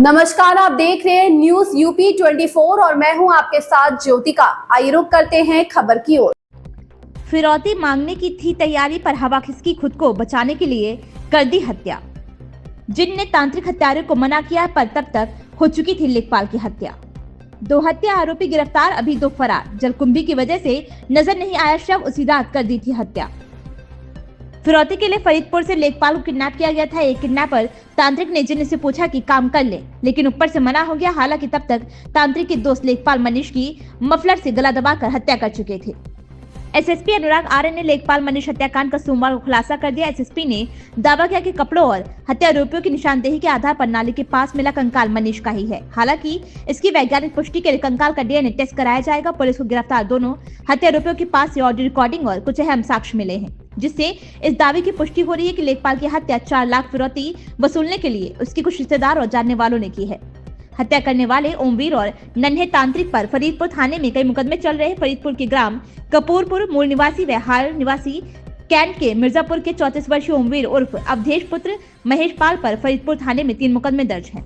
नमस्कार, आप देख रहे हैं न्यूज यूपी 24 और मैं हूं आपके साथ ज्योतिका। आइए रुक करते हैं खबर की ओर। फिरौती मांगने की थी तैयारी पर हवा खिसकी, खुद को बचाने के लिए कर दी हत्या। जिन ने तांत्रिक हत्यारों को मना किया पर तब तक हो चुकी थी लेखपाल की हत्या। 2 हत्या आरोपी गिरफ्तार, अभी 2 फरार। जलकुंभी की वजह से नजर नहीं आया शव, उसी रात कर दी थी हत्या। फिरौती के लिए फरीदपुर से लेखपाल को किडनैप किया गया था। एक किडनैपर तांत्रिक ने जिन से पूछा कि काम कर ले, लेकिन ऊपर से मना हो गया। हालांकि तब तक तांत्रिक के दोस्त लेखपाल मनीष की मफलर से गला दबाकर हत्या कर चुके थे। एसएसपी अनुराग आर्य ने लेखपाल मनीष हत्याकांड का सोमवार को खुलासा कर दिया। एसएसपी ने दावा किया कि कपड़ों और हत्या आरोपियों की निशानदेही के आधार पर नाली के पास मिला कंकाल मनीष का ही है। हालांकि इसकी वैज्ञानिक पुष्टि के लिए कंकाल का डीएनए टेस्ट कराया जाएगा। पुलिस को गिरफ्तार दोनों हत्या आरोपियों के पास से ऑडियो रिकॉर्डिंग और कुछ अहम साक्ष्य मिले हैं, जिससे इस दावे की पुष्टि हो रही है कि लेखपाल की हत्या 4 लाख फिरौती वसूलने के लिए उसके कुछ रिश्तेदार और जानने वालों ने की है। हत्या करने वाले ओमवीर और नन्हे तांत्रिक पर फरीदपुर थाने में कई मुकदमे चल रहे हैं। फरीदपुर के ग्राम कपूरपुर मूल निवासी व हाल निवासी कैंट के मिर्जापुर के 34 वर्षीय ओमवीर उर्फ अवधेश पुत्र महेश पाल पर फरीदपुर थाने में 3 मुकदमे दर्ज हैं।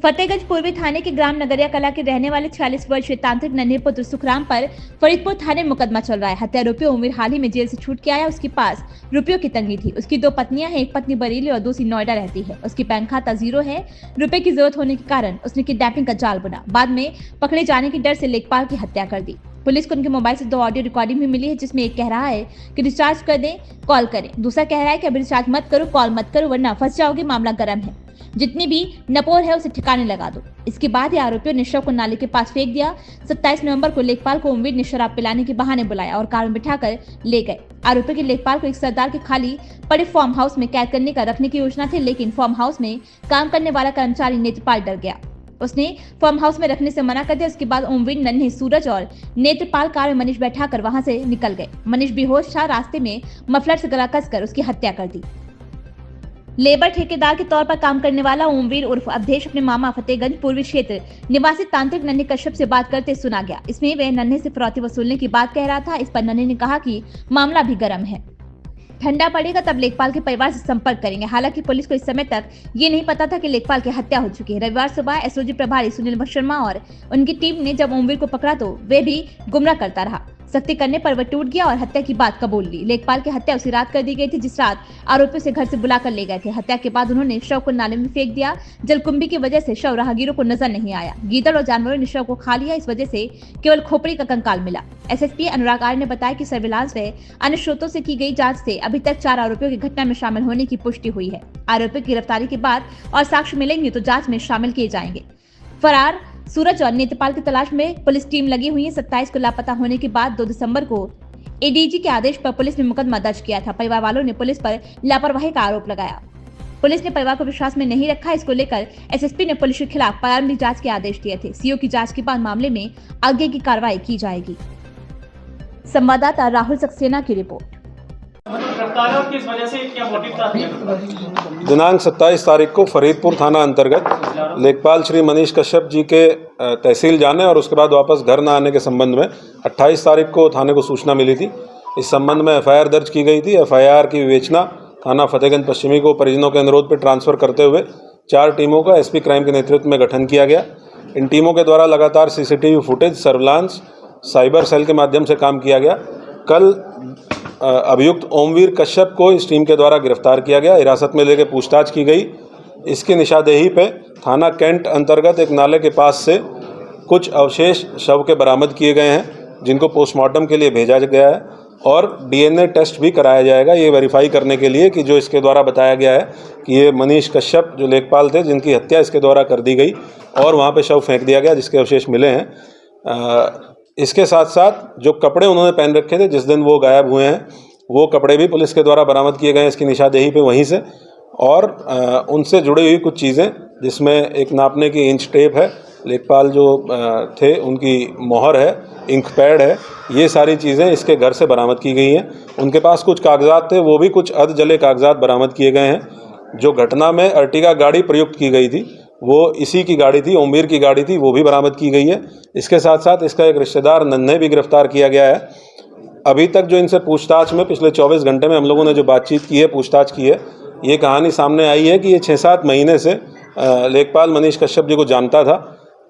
फतेहगंज पूर्वी थाने के ग्राम नगरिया कला के रहने वाले 46 वर्षीय तांत्रिक नन्हे पुत्र सुखराम पर फरीदपुर थाने में मुकदमा चल रहा है। हत्या आरोपी ओमवीर हाल ही में जेल से छूट के आया। उसके पास रुपयों की तंगी थी। उसकी 2 पत्नियां हैं, एक पत्नी बरेली और दूसरी नोएडा रहती है। उसकी बैंक खाता 0 है। रुपए की जरूरत होने के कारण उसने किडनैपिंग का जाल बुना। बाद में पकड़े जाने के डर से लेखपाल की हत्या कर दी। पुलिस को उनके मोबाइल से 2 ऑडियो रिकॉर्डिंग भी मिली है, जिसमें एक कह रहा है कि रिचार्ज कर दें, कॉल करें। दूसरा कह रहा है कि अभी रिचार्ज मत करो, कॉल मत करो, वरना फंस जाओगे, मामला गर्म है। जितनी भी नपोर है उसे ठिकाने लगा दो। इसके बाद ही आरोपियों ने शव को नाले के पास फेंक दिया। 27 नवंबर को लेखपाल को ओमवीर ने शराब पिलाने के बहाने बुलाया और कार में बिठाकर ले गए। आरोपियों के लेखपाल को एक सरदार के खाली पड़े फार्म हाउस में कैद करने का रखने की योजना थी, लेकिन फार्म हाउस में काम करने वाला कर्मचारी नेत्रपाल डर गया। उसने फार्म हाउस में रखने से मना कर दिया। उसके बाद ओमवीर, नन्हे, सूरज और नेत्रपाल कार में मनीष बैठाकर वहां से निकल गए। मनीष बेहोश था। रास्ते में मफलर से गला कसकर उसकी हत्या कर दी। लेबर ठेकेदार के तौर पर काम करने वाला ओमवीर उर्फ अवधेश अपने मामा फतेहगंज पूर्वी क्षेत्र निवासी तांत्रिक नन्हे कश्यप से बात करते सुना गया। इसमें वह नन्हे से फिरौती वसूलने की बात कह रहा था। इस पर नन्हे ने कहा कि मामला भी गर्म है, ठंडा पड़ेगा तब लेखपाल के परिवार से संपर्क करेंगे। हालांकि पुलिस को इस समय तक ये नहीं पता था कि लेखपाल की हत्या हो चुकी है। रविवार सुबह एसओजी प्रभारी सुनील शर्मा और उनकी टीम ने जब ओमवीर को पकड़ा तो वे भी गुमराह करता रहा। सख्ती करने पर वह टूट गया और हत्या की बात कबूल ली। लेखपाल की हत्या उसी रात कर दी गई थी जिस रात आरोपियों से घर से बुलाकर ले गए थे। हत्या के बाद उन्होंने शव को नाले में फेंक दिया। जलकुंभी की वजह से शव राहगीरों को नजर नहीं आया। गीदड़ और जानवरों ने शव को खा लिया। इस वजह से केवल खोपड़ी का कंकाल मिला। एसएसपी अनुराग आर्य ने बताया कि सर्विलांस व अन्य स्रोतों से की गई जांच से अभी तक 4 आरोपियों की घटना में शामिल होने की पुष्टि हुई है। आरोपियों की गिरफ्तारी के बाद और साक्ष्य मिलेंगे तो जांच में शामिल किए जाएंगे। फरार सूरज और नेत्रपाल की तलाश में पुलिस टीम लगी हुई है। 27 को लापता होने के बाद 2 दिसंबर को एडीजी के आदेश पर पुलिस ने मुकदमा दर्ज किया था। परिवार वालों ने पुलिस पर लापरवाही का आरोप लगाया। पुलिस ने परिवार को विश्वास में नहीं रखा। इसको लेकर एसएसपी ने पुलिस के खिलाफ प्रारंभिक जांच के आदेश दिए थे। सीओ की जांच के बाद मामले में आगे की कार्रवाई की जाएगी। संवाददाता राहुल सक्सेना की रिपोर्ट। किस वजह से, क्या मोटिव था? दिनांक 27 तारीख को फरीदपुर थाना अंतर्गत लेखपाल श्री मनीष कश्यप जी के तहसील जाने और उसके बाद वापस घर न आने के संबंध में 28 तारीख को थाने को सूचना मिली थी। इस संबंध में एफआईआर दर्ज की गई थी। एफआईआर की विवेचना थाना फतेहगंज पश्चिमी को परिजनों के अनुरोध पर ट्रांसफर करते हुए 4 टीमों का एसपी क्राइम के नेतृत्व में गठन किया गया। इन टीमों के द्वारा लगातार CCTV footage, surveillance, cyber cell के माध्यम से काम किया गया। कल अभियुक्त ओमवीर कश्यप को इस टीम के द्वारा गिरफ्तार किया गया, हिरासत में लेकर पूछताछ की गई। इसकी निशानदेही पे थाना कैंट अंतर्गत एक नाले के पास से कुछ अवशेष शव के बरामद किए गए हैं, जिनको पोस्टमार्टम के लिए भेजा गया है और डीएनए टेस्ट भी कराया जाएगा, ये वेरीफाई करने के लिए कि जो इसके द्वारा बताया गया है कि ये मनीष कश्यप जो लेखपाल थे जिनकी हत्या इसके द्वारा कर दी गई और वहाँ पे शव फेंक दिया गया जिसके अवशेष मिले हैं। इसके साथ साथ जो कपड़े उन्होंने पहन रखे थे जिस दिन वो गायब हुए हैं, वो कपड़े भी पुलिस के द्वारा बरामद किए गए हैं इसकी निशानदेही पे वहीं से। और उनसे जुड़ी हुई कुछ चीज़ें, जिसमें एक नापने की इंच टेप है, लेखपाल जो थे उनकी मोहर है, इंक पैड है, ये सारी चीज़ें इसके घर से बरामद की गई हैं। उनके पास कुछ कागजात थे, वो भी कुछ अर्ध जले कागजात बरामद किए गए हैं। जो घटना में अर्टिगा गाड़ी प्रयुक्त की गई थी वो इसी की गाड़ी थी, ओमवीर की गाड़ी थी, वो भी बरामद की गई है। इसके साथ साथ इसका एक रिश्तेदार नन्हे भी गिरफ्तार किया गया है। अभी तक जो इनसे पूछताछ में पिछले 24 घंटे में हम लोगों ने जो बातचीत की है, पूछताछ की है, ये कहानी सामने आई है कि ये 6-7 महीने से लेखपाल मनीष कश्यप जी को जानता था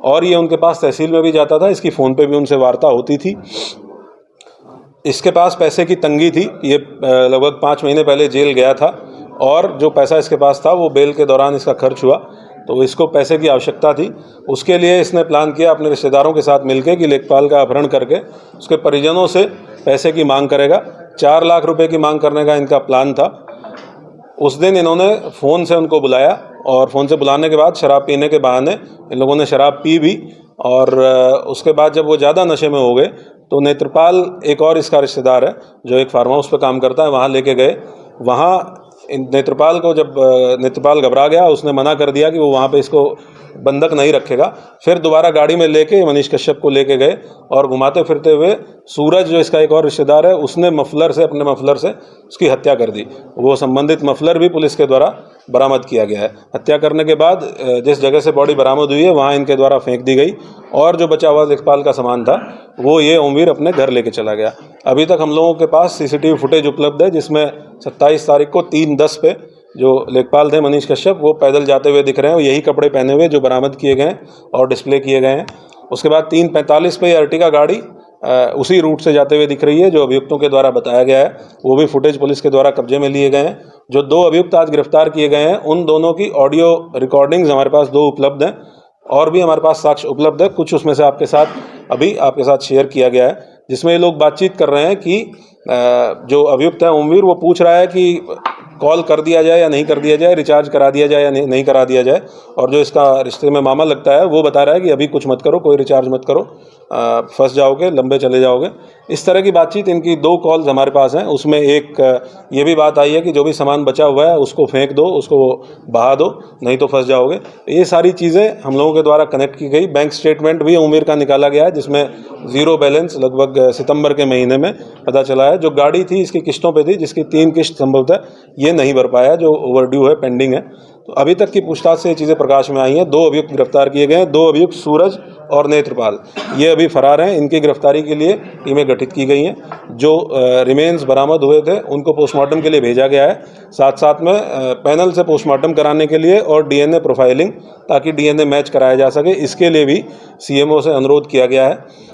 और ये उनके पास तहसील में भी जाता था, इसकी फ़ोन पे भी उनसे वार्ता होती थी। इसके पास पैसे की तंगी थी, ये लगभग 5 महीने पहले जेल गया था और जो पैसा इसके पास था वो बेल के दौरान इसका खर्च हुआ, तो इसको पैसे की आवश्यकता थी। उसके लिए इसने प्लान किया अपने रिश्तेदारों के साथ मिलकर कि लेखपाल का अपहरण करके उसके परिजनों से पैसे की मांग करेगा। 4 लाख रुपए की मांग करने का इनका प्लान था। उस दिन इन्होंने फ़ोन से उनको बुलाया और फ़ोन से बुलाने के बाद शराब पीने के बहाने इन लोगों ने शराब पी भी और उसके बाद जब वो ज़्यादा नशे में हो गए तो नेत्रपाल, एक और इसका रिश्तेदार है जो एक फार्म हाउस पर काम करता है, वहाँ लेके गए। वहाँ नेत्रपाल को जब नेत्रपाल घबरा गया, उसने मना कर दिया कि वो वहाँ पे इसको बंधक नहीं रखेगा। फिर दोबारा गाड़ी में लेके मनीष कश्यप को लेके गए और घुमाते फिरते हुए सूरज, जो इसका एक और रिश्तेदार है, उसने अपने मफलर से उसकी हत्या कर दी। वो संबंधित मफलर भी पुलिस के द्वारा बरामद किया गया है। हत्या करने के बाद जिस जगह से बॉडी बरामद हुई है वहाँ इनके द्वारा फेंक दी गई और जो बचा हुआ लेखपाल का सामान था वो ये ओमवीर अपने घर लेके चला गया। अभी तक हम लोगों के पास सीसीटीवी फुटेज उपलब्ध है जिसमें 27 तारीख को 3:10 पे जो लेखपाल थे मनीष कश्यप, वो पैदल जाते हुए दिख रहे हैं, यही कपड़े पहने हुए जो बरामद किए गए हैं और डिस्प्ले किए गए हैं। उसके बाद 3:45 पे अर्टिगा गाड़ी उसी रूट से जाते हुए दिख रही है जो अभियुक्तों के द्वारा बताया गया है। वो भी फुटेज पुलिस के द्वारा कब्जे में लिए गए हैं। जो 2 अभियुक्त आज गिरफ्तार किए गए हैं उन दोनों की ऑडियो रिकॉर्डिंग्स हमारे पास 2 उपलब्ध हैं और भी हमारे पास साक्ष्य उपलब्ध है। कुछ उसमें से आपके साथ शेयर किया गया है जिसमें ये लोग बातचीत कर रहे हैं कि जो अभियुक्त है ओमवीर, वो पूछ रहा है कि कॉल कर दिया जाए या नहीं कर दिया जाए, रिचार्ज करा दिया जाए या नहीं करा दिया जाए, और जो इसका रिश्ते में मामा लगता है वो बता रहा है कि अभी कुछ मत करो, कोई रिचार्ज मत करो, फंस जाओगे, लंबे चले जाओगे। इस तरह की बातचीत, इनकी 2 कॉल्स हमारे पास हैं। उसमें एक ये भी बात आई है कि जो भी सामान बचा हुआ है उसको फेंक दो, उसको बहा दो, नहीं तो फंस जाओगे। ये सारी चीज़ें हम लोगों के द्वारा कनेक्ट की गई। बैंक स्टेटमेंट भी ओमवीर का निकाला गया है जिसमें 0 बैलेंस लगभग सितंबर के महीने में पता चला है। जो गाड़ी थी इसकी किस्तों पे थी, जिसकी 3 किस्त संभवतः ये नहीं भर पाया, जो ओवरड्यू है, पेंडिंग है। तो अभी तक की पूछताछ से ये चीज़ें प्रकाश में आई हैं। 2 अभियुक्त गिरफ्तार किए गए हैं। 2 अभियुक्त सूरज और नेत्रपाल ये अभी फरार हैं। इनकी गिरफ्तारी के लिए टीमें गठित की गई हैं। जो रिमेन्स बरामद हुए थे उनको पोस्टमार्टम के लिए भेजा गया है, साथ साथ में पैनल से पोस्टमार्टम कराने के लिए और डीएनए प्रोफाइलिंग, ताकि डीएनए मैच कराया जा सके, इसके लिए भी सीएमओ से अनुरोध किया गया है।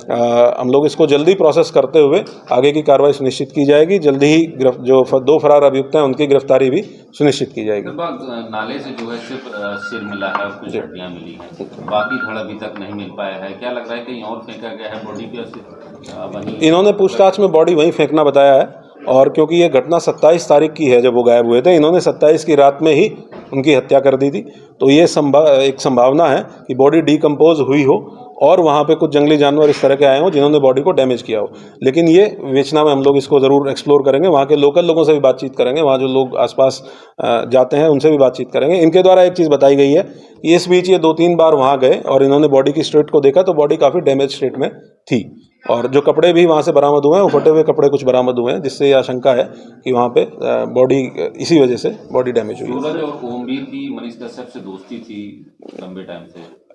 हम लोग इसको जल्दी प्रोसेस करते हुए आगे की कार्रवाई सुनिश्चित की जाएगी। जल्दी ही जो 2 फरार अभियुक्त हैं उनकी गिरफ्तारी भी सुनिश्चित की जाएगी। नाले से जो है सिर्फ सिर मिला है, कुछ हड्डियां मिली हैं, बाकी धड़ अभी तक नहीं मिल पाया है। क्या लग रहा है कहीं और फेंका गया है बॉडी पे? इन्होंने पूछताछ में बॉडी वहीं फेंकना बताया है और क्योंकि ये घटना 27 तारीख की है जब वो गायब हुए थे, इन्होंने 27 की रात में ही उनकी हत्या कर दी थी। तो ये एक संभावना है कि बॉडी डिकम्पोज हुई हो और वहाँ पे कुछ जंगली जानवर इस तरह के आए हों जिन्होंने बॉडी को डैमेज किया हो। लेकिन ये विवेचना में हम लोग इसको ज़रूर एक्सप्लोर करेंगे, वहाँ के लोकल लोगों से भी बातचीत करेंगे, वहाँ जो लोग आसपास जाते हैं उनसे भी बातचीत करेंगे। इनके द्वारा एक चीज़ बताई गई है कि इस बीच ये 2-3 बार वहाँ गए और इन्होंने बॉडी की स्टेट को देखा तो बॉडी काफ़ी डैमेज स्टेट में थी और जो कपड़े भी वहाँ से बरामद हुए हैं वो फटे हुए कपड़े कुछ बरामद हुए हैं, जिससे ये आशंका है कि वहाँ पे बॉडी इसी वजह से बॉडी डैमेज हुई। सूरज और ओमवीर की मनीष कश्यप से दोस्ती थी लंबे टाइम से।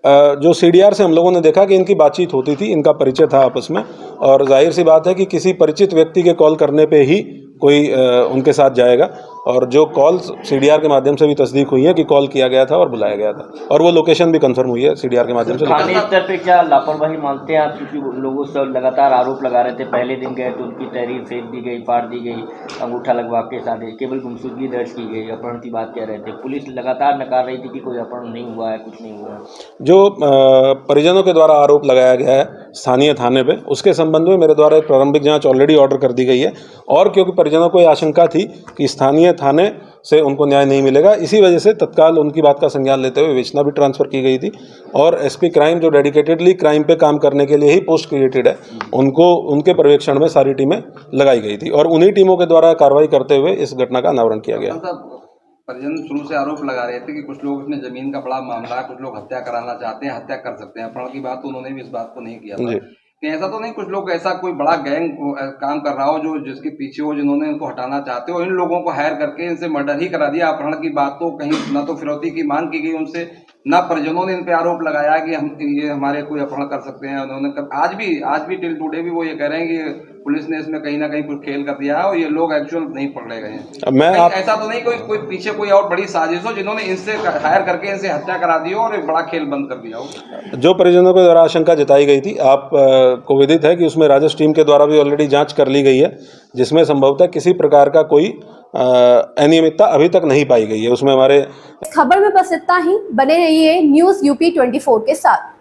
जो सीडीआर से हम लोगों ने देखा कि इनकी बातचीत होती थी, इनका परिचय था आपस में, और जाहिर सी बात है कि किसी परिचित व्यक्ति के कॉल करने पे ही कोई उनके साथ जाएगा। और जो कॉल सीडीआर के माध्यम से भी तस्दीक हुई है कि कॉल किया गया था और बुलाया गया था, और वो लोकेशन भी कंफर्म हुई है सीडीआर के माध्यम से। थाने स्तर पे क्या लापरवाही मानते हैं आप? क्योंकि लोगों से लगातार आरोप लगा रहे थे, पहले दिन गए तो उनकी तहरीर फेंक दी गई, फाड़ दी गई, अंगूठा लगवा के साथ केवल गुमशुदगी दर्ज की गई, अपहरण की बात कह रहे थे। पुलिस लगातार नकार रही थी कि कोई अपहरण नहीं हुआ है, कुछ नहीं हुआ है। जो परिजनों के द्वारा आरोप लगाया गया है स्थानीय थाने पे, उसके संबंध में मेरे द्वारा एक प्रारंभिक जांच ऑलरेडी ऑर्डर कर दी गई है। और क्योंकि परिजनों को ये आशंका थी कि स्थानीय थाने से उनको न्याय नहीं मिलेगा, इसी वजह से तत्काल उनकी बात का संज्ञान लेते हुए विवेचना भी ट्रांसफ़र की गई थी। और एसपी क्राइम जो डेडिकेटेडली क्राइम पे काम करने के लिए ही पोस्ट क्रिएटेड है, उनको उनके पर्यवेक्षण में सारी टीमें लगाई गई थी और उन्हीं टीमों के द्वारा कार्रवाई करते हुए इस घटना का अनावरण किया गया। परिजन शुरू से आरोप लगा रहे थे कि कुछ लोग इसमें जमीन का बड़ा मामला है, कुछ लोग हत्या कराना चाहते हैं, हत्या कर सकते हैं। अपहरण की बात तो उन्होंने भी इस बात को नहीं किया था कि ऐसा तो नहीं कुछ लोग ऐसा कोई बड़ा गैंग काम कर रहा हो जो जिसके पीछे हो, जिन्होंने इनको हटाना चाहते हो, इन लोगों को हायर करके इनसे मर्डर ही करा दिया। अपहरण की बात तो कहीं ना तो फिरौती की मांग की गई उनसे, ना परिजनों ने इन पे आरोप लगाया कि हम ये हमारे कोई अपहरण कर सकते हैं। उन्होंने आज भी टिल टुडे भी वो ये कह रहे हैं कि पुलिस ने इसमें कहीं ना कहीं कुछ खेल कर दिया है और ये लोग एक्चुअल नहीं पकड़े गए हैं। ऐसा तो नहीं कोई पीछे कोई और बड़ी साजिश हो जिन्होंने इनसे हायर करके इनसे हत्या करा दी हो और एक बड़ा खेल बंद कर दिया हो। जो परिजनों के द्वारा आशंका जताई गई थी, आप को विदित है कि उसमें राजस्व टीम के द्वारा भी ऑलरेडी जांच कर ली गई है, जिसमें संभवतः किसी प्रकार का कोई अनियमितता अभी तक नहीं पाई गई है। उसमें हमारे खबर में बस इतना ही। बने रहिए न्यूज़ यूपी 24 के साथ।